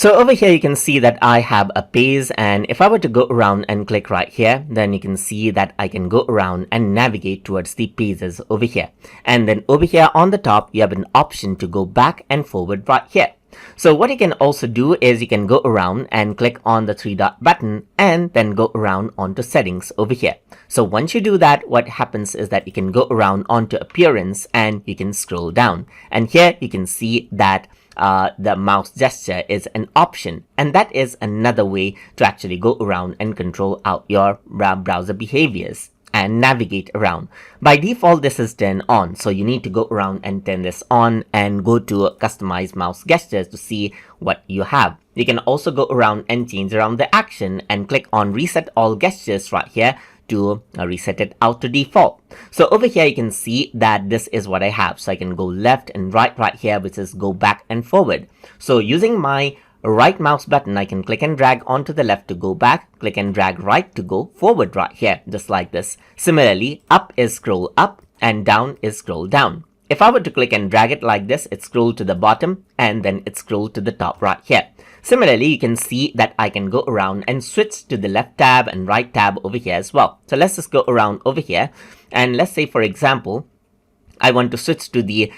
So over here you can see that I have a page, and if I were to go around and click right here, then you can see that I can go around and navigate towards the pages over here. And then over here on the top you have an option to go back and forward right here. So what you can also do is you can go around and click on the three dot button and then go around onto settings over here. So once you do that, what happens is that you can go around onto appearance and you can scroll down. And here you can see that the mouse gesture is an option, and that is another way to actually go around and control out your browser behaviors and navigate around. By default this is turned on, so you need to go around and turn this on and go to customize mouse gestures to see what you have. You can also go around and change around the action and click on reset all gestures right here to reset it out to default. So over here you can see that this is what I have. So I can go left and right here, which is go back and forward. So using my right mouse button, I can click and drag onto the left to go back, click and drag right to go forward right here, just like this. Similarly, up is scroll up and down is scroll down. If I were to click and drag it like this, it scrolls to the bottom and then it scrolls to the top right here. Similarly, you can see that I can go around and switch to the left tab and right tab over here as well. So let's just go around over here, and let's say for example, I want to switch to the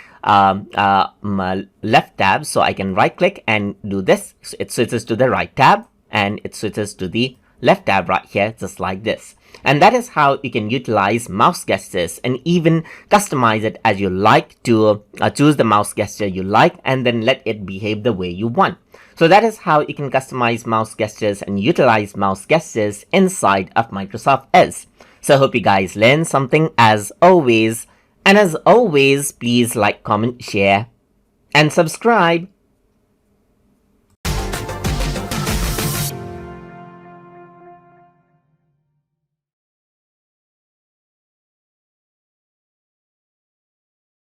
left tab, so I can right click and do this. So it switches to the right tab and it switches to the left tab right here, just like this. And that is how you can utilize mouse gestures and even customize it as you like to choose the mouse gesture you like and then let it behave the way you want. So that is how you can customize mouse gestures and utilize mouse gestures inside of Microsoft Edge. So I hope you guys learned something as always. And as always, please like, comment, share, and subscribe.